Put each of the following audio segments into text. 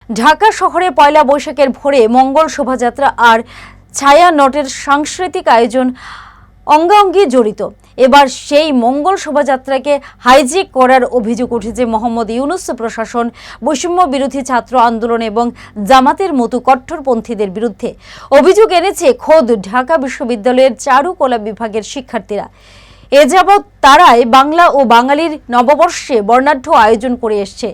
ঢাকা শহরে পয়লা বৈশাখের ভোরে মঙ্গল শোভাযাত্রা আর ছায়া নটের সাংস্কৃতিক আয়োজন অঙ্গাঙ্গি জড়িত। এবার সেই মঙ্গল শোভাযাত্রাকে হাইজ্যাক করার অভিযোগ উঠেছে মোহাম্মদ ইউনূস প্রশাসন, বৈষম্য বিরোধী ছাত্র আন্দোলন এবং জামাতের মতো কট্টরপন্থীদের বিরুদ্ধে। অভিযোগ এনেছে খোদ ঢাকা বিশ্ববিদ্যালয়ের চারুকলা বিভাগের শিক্ষার্থীরা। এ যাবৎ তারাই বাংলা ও বাঙালির নববর্ষে বর্ণাঢ্য আয়োজন করে এসছে।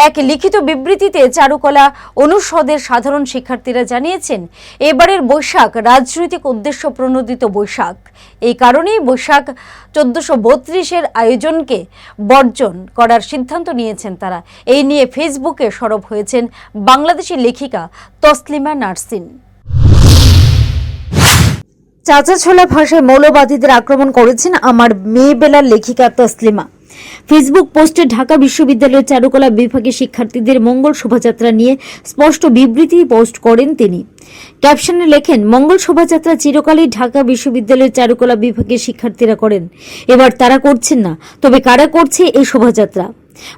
এক লিখিত বিবৃতিতে চারুকলা অনুষদের সাধারণ শিক্ষার্থীরা জানিয়েছেন, এবারের বৈশাখ রাজনৈতিক উদ্দেশ্য প্রণোদিত বৈশাখ। এই কারণেই বৈশাখ 1432-এর আয়োজনকে বর্জন করার সিদ্ধান্ত নিয়েছেন তারা। এই নিয়ে ফেসবুকে সরব হয়েছেন বাংলাদেশি লেখিকা তসলিমা নারসিন। চাঁচাছোলা ভাষায় মৌলবাদীদের আক্রমণ করেছেন আমার মেয়েবেলার লেখিকা তসলিমা। ফেসবুক পোস্টে ঢাকা বিশ্ববিদ্যালয়ের চারুকলা বিভাগের শিক্ষার্থীদের মঙ্গল শোভাযাত্রা নিয়ে স্পষ্ট বিবৃতি পোস্ট করেন তিনি। ক্যাপশনে লেখেন, মঙ্গল শোভাযাত্রা চিরকালই ঢাকা বিশ্ববিদ্যালয়ের চারুকলা বিভাগের শিক্ষার্থীরা করেন, এবার তারা করছেন না। তবে কারা করছে এই শোভাযাত্রা?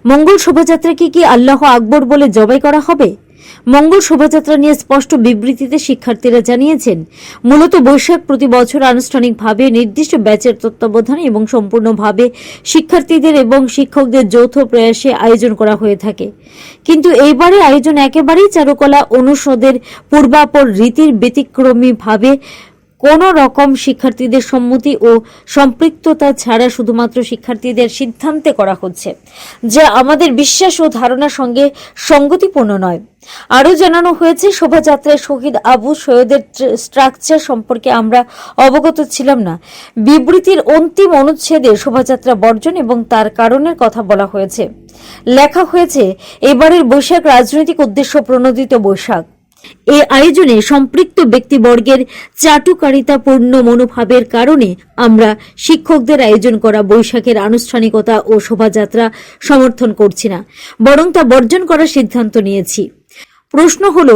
মঙ্গল শোভাযাত্রাকে কি আল্লাহ আকবর বলে জবাই করা হবে? মঙ্গল শোভাযাত্রা নিয়ে স্পষ্ট বিবৃতিতে শিক্ষার্থীরা জানিয়েছেন, মূলত বৈশাখ প্রতি বছর আনুষ্ঠানিকভাবে নির্দিষ্ট ব্যাচের তত্ত্বাবধানে এবং সম্পূর্ণভাবে শিক্ষার্থীদের এবং শিক্ষকদের যৌথ প্রয়াসে আয়োজন করা হয়ে থাকে। কিন্তু এইবারে আয়োজন একেবারেই চারুকলা অনুষদের পূর্বাপর রীতির ব্যতিক্রমীভাবে কোন রকম শিক্ষার্থীদের সম্মতি ও সম্পৃক্ততা ছাড়া শুধুমাত্র শিক্ষার্থীদের সিদ্ধান্তে করা হচ্ছে, যা আমাদের বিশ্বাস ও ধারণার সঙ্গে সঙ্গতিপূর্ণ নয়। আরও জানানো হয়েছে, শোভাযাত্রায় শহীদ আবু সৈয়দের স্ট্রাকচার সম্পর্কে আমরা অবগত ছিলাম না। বিবৃতির অন্তিম অনুচ্ছেদে শোভাযাত্রা বর্জন এবং তার কারণের কথা বলা হয়েছে। লেখা হয়েছে, এবারের বৈশাখ রাজনৈতিক উদ্দেশ্য প্রণোদিত বৈশাখ। এই আয়োজনে সম্পৃক্ত ব্যক্তিবর্গের চাটুকারিতাপূর্ণ মনোভাবের কারণে আমরা শিক্ষকদের আয়োজন করা বৈশাখের আনুষ্ঠানিকতা ও শোভাযাত্রা সমর্থন করছি না, বরং তা বর্জন করার সিদ্ধান্ত নিয়েছি। প্রশ্ন হলো,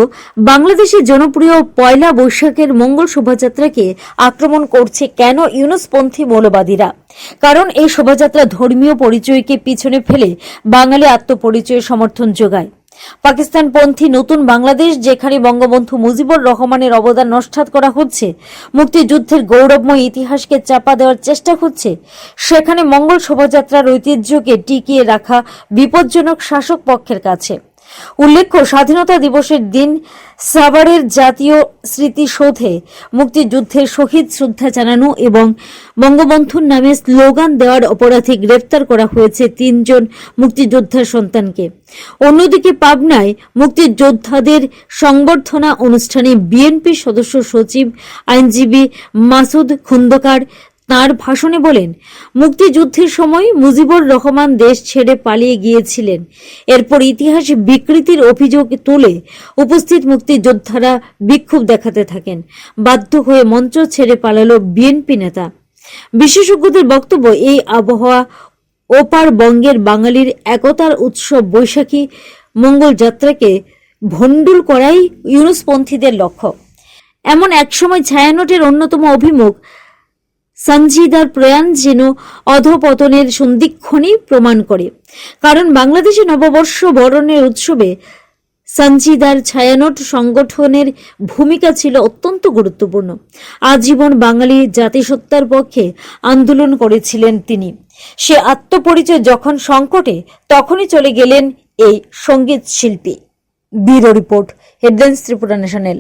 বাংলাদেশের জনপ্রিয় পয়লা বৈশাখের মঙ্গল শোভাযাত্রাকে আক্রমণ করছে কেন ইউনূসপন্থী মৌলবাদীরা? কারণ এই শোভাযাত্রা ধর্মীয় পরিচয়কে পিছনে ফেলে বাঙালি আত্মপরিচয়ের সমর্থন যোগায়। পাকিস্তানপন্থী নতুন বাংলাদেশ, যেখানে বঙ্গবন্ধু মুজিবুর রহমানের অবদান নস্যাৎ করা হচ্ছে, মুক্তিযুদ্ধের গৌরবময় ইতিহাসকে চাপা দেওয়ার চেষ্টা হচ্ছে, সেখানে মঙ্গল শোভাযাত্রার ঐতিহ্যকে টিকিয়ে রাখা বিপজ্জনক শাসক পক্ষের কাছে। উল্লেখ্য, স্বাধীনতা দিবসের দিন সাভারের জাতীয় স্মৃতিসৌধে মুক্তিযুদ্ধের শহীদ শ্রদ্ধা জানানো এবং বঙ্গবন্ধুর নামে স্লোগান দেওয়ার অপরাধে গ্রেফতার করা হয়েছে 3 জন মুক্তিযোদ্ধার সন্তানকে। অন্যদিকে পাবনায় মুক্তিযোদ্ধাদের সংবর্ধনা অনুষ্ঠানে বিএনপি সদস্য সচিব আইনজীবী মাসুদ খন্দকার তাঁর ভাষণে বলেন, মুক্তিযুদ্ধের সময় মুজিবুর রহমান দেশ ছেড়ে পালিয়ে গিয়েছিলেন। এরপর ইতিহাস বিকৃতির অভিযোগ তুলে উপস্থিত মুক্তিযোদ্ধারা বিক্ষোভ দেখাতে থাকেন। বাধ্য হয়ে মঞ্চ ছেড়ে পালালো বিএনপি নেতা। বিশেষজ্ঞদের বক্তব্য, এই আবহাওয়া ওপার বঙ্গের বাঙালির একতার উৎসব বৈশাখী মঙ্গল যাত্রাকে ভণ্ডুল করাই ইউনূসপন্থীদের লক্ষ্য। এমন একসময় ছায়ানটের অন্যতম অভিমুখ সঞ্জিদার প্রয়াণ যেন অধপতনের সন্ধিক্ষণই প্রমাণ করে। কারণ বাংলাদেশে নববর্ষ বরণের উৎসবে সঞ্জিদার ছায়ানট সংগঠনের ভূমিকা ছিল অত্যন্ত গুরুত্বপূর্ণ। আজীবন বাঙালি জাতিসত্তার পক্ষে আন্দোলন করেছিলেন তিনি। সে আত্মপরিচয় যখন সংকটে, তখনই চলে গেলেন এই সঙ্গীত শিল্পী। Bureau report, headlines Tripura national.